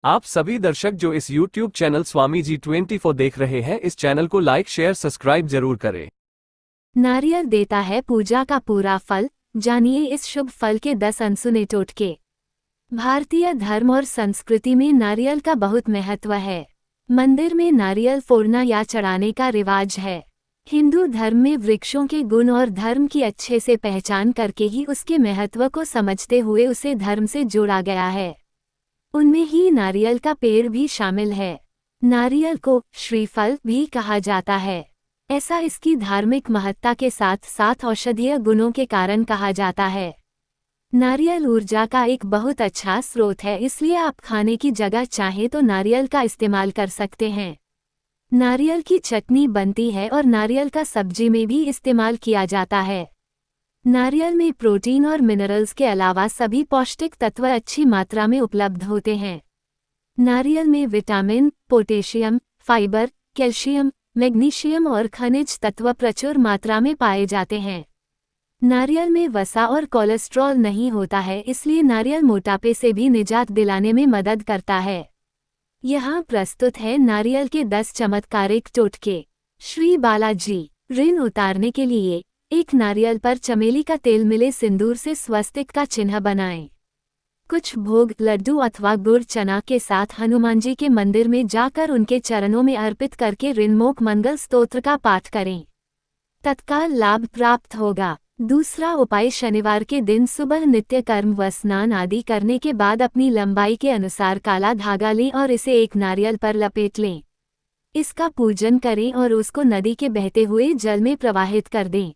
आप सभी दर्शक जो इस YouTube चैनल स्वामी जी 24 देख रहे हैं, इस चैनल को लाइक शेयर सब्सक्राइब जरूर करें। नारियल देता है पूजा का पूरा फल। जानिए इस शुभ फल के 10 अनसुने टोटके। भारतीय धर्म और संस्कृति में नारियल का बहुत महत्व है। मंदिर में नारियल फोड़ना या चढ़ाने का रिवाज है। हिंदू धर्म में वृक्षों के गुण और धर्म की अच्छे से पहचान करके ही उसके महत्व को समझते हुए उसे धर्म से जोड़ा गया है। उनमें ही नारियल का पेड़ भी शामिल है। नारियल को श्रीफल भी कहा जाता है। ऐसा इसकी धार्मिक महत्ता के साथ साथ औषधीय गुणों के कारण कहा जाता है। नारियल ऊर्जा का एक बहुत अच्छा स्रोत है, इसलिए आप खाने की जगह चाहें तो नारियल का इस्तेमाल कर सकते हैं। नारियल की चटनी बनती है और नारियल का सब्जी में भी इस्तेमाल किया जाता है। नारियल में प्रोटीन और मिनरल्स के अलावा सभी पौष्टिक तत्व अच्छी मात्रा में उपलब्ध होते हैं। नारियल में vitamin, potassium, fibre, calcium, magnesium और खनिज तत्व प्रचुर मात्रा में पाए जाते हैं। नारियल में वसा और कोलेस्ट्रॉल नहीं होता है, इसलिए नारियल मोटापे से भी निजात दिलाने में मदद करता है। यहाँ प्रस्तुत है नारियल के 10 चमत्कारिक टोटके। श्री बालाजी। ऋण उतारने के लिए एक नारियल पर चमेली का तेल मिले सिंदूर से स्वस्तिक का चिन्ह बनाएं। कुछ भोग, लड्डू अथवा गुड़ चना के साथ हनुमान जी के मंदिर में जाकर उनके चरणों में अर्पित करके ऋणमुख मंगल स्तोत्र का पाठ करें। तत्काल लाभ प्राप्त होगा। दूसरा उपाय, शनिवार के दिन सुबह नित्य कर्म व स्नान आदि करने के बाद अपनी लंबाई के अनुसार काला धागा लें और इसे एक नारियल पर लपेट लें। इसका पूजन करें और उसको नदी के बहते हुए जल में प्रवाहित कर दें।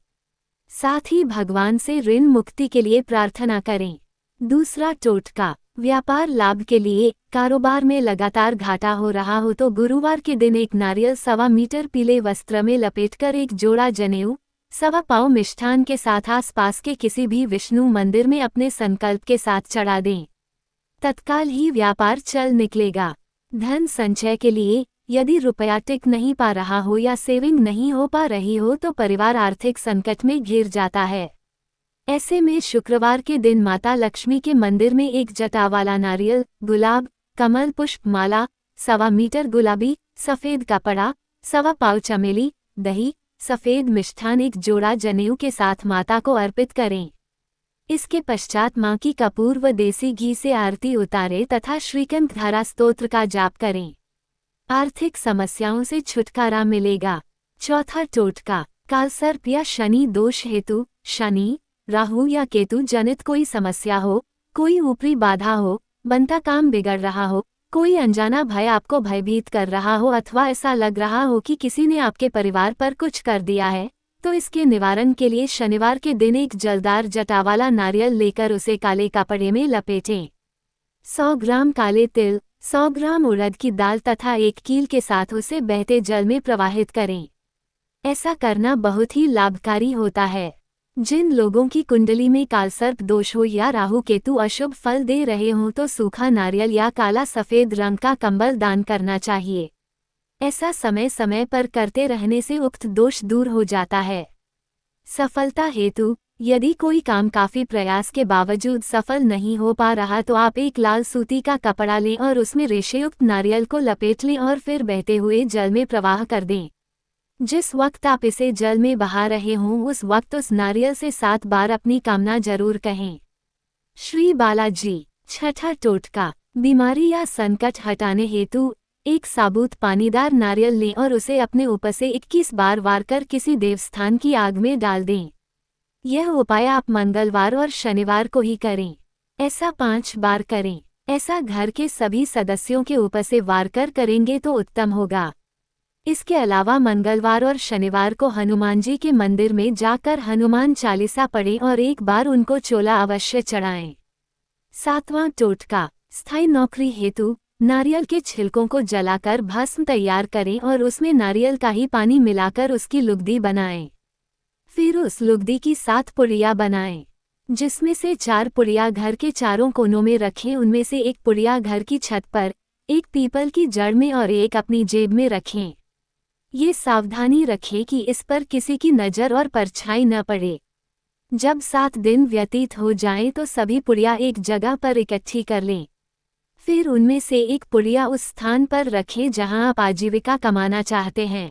साथ ही भगवान से ऋण मुक्ति के लिए प्रार्थना करें। दूसरा टोटका, व्यापार लाभ के लिए कारोबार में लगातार घाटा हो रहा हो तो गुरुवार के दिन एक नारियल 1.25 मीटर पीले वस्त्र में लपेटकर एक जोड़ा जनेऊ 1.25 पाव मिष्ठान के साथ आसपास के किसी भी विष्णु मंदिर में अपने संकल्प के साथ चढ़ा दें। तत्काल ही व्यापार चल निकलेगा। धन संचय के लिए यदि रुपया टिक नहीं पा रहा हो या सेविंग नहीं हो पा रही हो तो परिवार आर्थिक संकट में घिर जाता है। ऐसे में शुक्रवार के दिन माता लक्ष्मी के मंदिर में एक जटा वाला नारियल, गुलाब, कमल पुष्प माला, 1.25 मीटर गुलाबी सफेद कपड़ा, 1.25 पाव चमेली, दही, सफेद मिष्ठान, एक जोड़ा जनेऊ के साथ माता को अर्पित करें। इसके पश्चात मां की कपूर व देसी घी से आरती उतारें तथा श्रीकंठ धारा स्तोत्र का जाप करें। आर्थिक समस्याओं से छुटकारा मिलेगा। चौथा टोटका, कालसर्प या शनि दोष हेतु शनि, राहु या केतु जनित कोई समस्या हो, कोई ऊपरी बाधा हो, बनता काम बिगड़ रहा हो, कोई अनजाना भय आपको भयभीत कर रहा हो अथवा ऐसा लग रहा हो कि किसी ने आपके परिवार पर कुछ कर दिया है, तो इसके निवारण के लिए शनिवार के दिन एक जलदार जटा वाला नारियल लेकर उसे काले कपड़े में लपेटें। 100 ग्राम काले तिल, 100 ग्राम उड़द की दाल तथा 1 कील के साथ उसे बहते जल में प्रवाहित करें। ऐसा करना बहुत ही लाभकारी होता है। जिन लोगों की कुंडली में कालसर्प दोष हो या राहु केतु अशुभ फल दे रहे हों तो सूखा नारियल या काला सफेद रंग का कंबल दान करना चाहिए। ऐसा समय समय पर करते रहने से उक्त दोष दूर हो जाता है। सफलता हेतु यदि कोई काम काफी प्रयास के बावजूद सफल नहीं हो पा रहा तो आप एक लाल सूती का कपड़ा लें और उसमें रेशेयुक्त नारियल को लपेट लें और फिर बहते हुए जल में प्रवाह कर दें। जिस वक्त आप इसे जल में बहा रहे हों उस वक्त उस नारियल से 7 बार अपनी कामना जरूर कहें। श्री बालाजी। छठा टोटका, बीमारी या संकट हटाने हेतु एक साबुत पानीदार नारियल लें और उसे अपने ऊपर से 21 बार वार कर किसी देवस्थान की आग में डाल दें। यह उपाय आप मंगलवार और शनिवार को ही करें। ऐसा 5 बार करें। ऐसा घर के सभी सदस्यों के ऊपर से वार कर करेंगे तो उत्तम होगा। इसके अलावा मंगलवार और शनिवार को हनुमान जी के मंदिर में जाकर हनुमान चालीसा पढ़ें और एक बार उनको चोला अवश्य चढ़ाएं। 7वां टोटका, स्थायी नौकरी हेतु नारियल के छिलकों को जलाकर भस्म तैयार करें और उसमें नारियल का ही पानी मिलाकर उसकी लुगदी बनाएं। फिर उस लुगदी की 7 पुड़िया बनाएं, जिसमें से 4 पुड़िया घर के चारों कोनों में रखें। उनमें से 1 पुड़िया घर की छत पर, 1 पीपल की जड़ में और 1 अपनी जेब में रखें। ये सावधानी रखें कि इस पर किसी की नज़र और परछाई न पड़े। जब 7 दिन व्यतीत हो जाएं तो सभी पुड़िया एक जगह पर इकट्ठी कर लें। फिर उनमें से एक पुड़िया उस स्थान पर रखें जहां आप आजीविका कमाना चाहते हैं।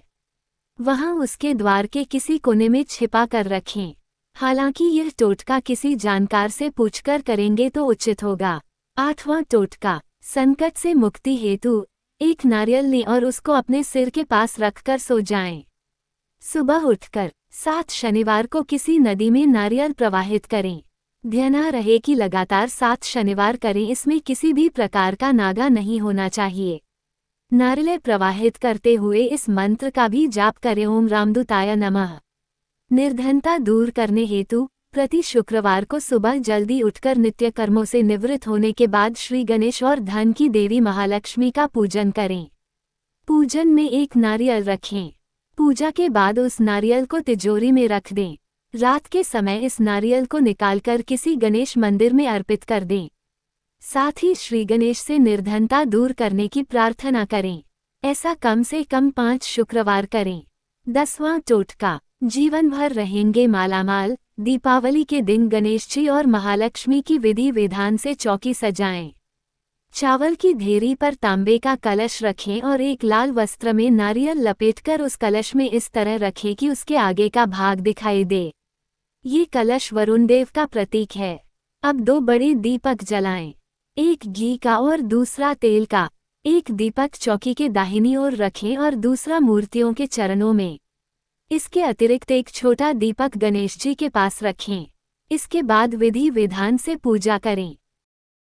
वहां उसके द्वार के किसी कोने में छिपा कर रखें। हालांकि यह टोटका किसी जानकार से पूछकर करेंगे तो उचित होगा। 8वां टोटका, संकट से मुक्ति हेतु एक नारियल लें और उसको अपने सिर के पास रखकर सो जाएं। सुबह उठकर 7 शनिवार को किसी नदी में नारियल प्रवाहित करें। ध्यान रहे कि लगातार 7 शनिवार करें, इसमें किसी भी प्रकार का नागा नहीं होना चाहिए। नारियल प्रवाहित करते हुए इस मंत्र का भी जाप करें, ओम रामदूताय नमः। निर्धनता दूर करने हेतु प्रति शुक्रवार को सुबह जल्दी उठकर नित्य कर्मों से निवृत्त होने के बाद श्री गणेश और धन की देवी महालक्ष्मी का पूजन करें। पूजन में एक नारियल रखें। पूजा के बाद उस नारियल को तिजोरी में रख दें। रात के समय इस नारियल को निकालकर किसी गणेश मंदिर में अर्पित कर दें। साथ ही श्री गणेश से निर्धनता दूर करने की प्रार्थना करें। ऐसा कम से कम 5 शुक्रवार करें। 10वां टोटका, जीवन भर रहेंगे मालामाल। दीपावली के दिन गणेश जी और महालक्ष्मी की विधि विधान से चौकी सजाएं। चावल की ढेरी पर तांबे का कलश रखें और एक लाल वस्त्र में नारियल लपेटकर उस कलश में इस तरह रखें कि उसके आगे का भाग दिखाई दे। ये कलश वरुण देव का प्रतीक है। अब 2 बड़े दीपक जलाएं, एक घी का और दूसरा तेल का। एक दीपक चौकी के दाहिनी ओर रखें और दूसरा मूर्तियों के चरणों में। इसके अतिरिक्त एक छोटा दीपक गणेश जी के पास रखें। इसके बाद विधि विधान से पूजा करें।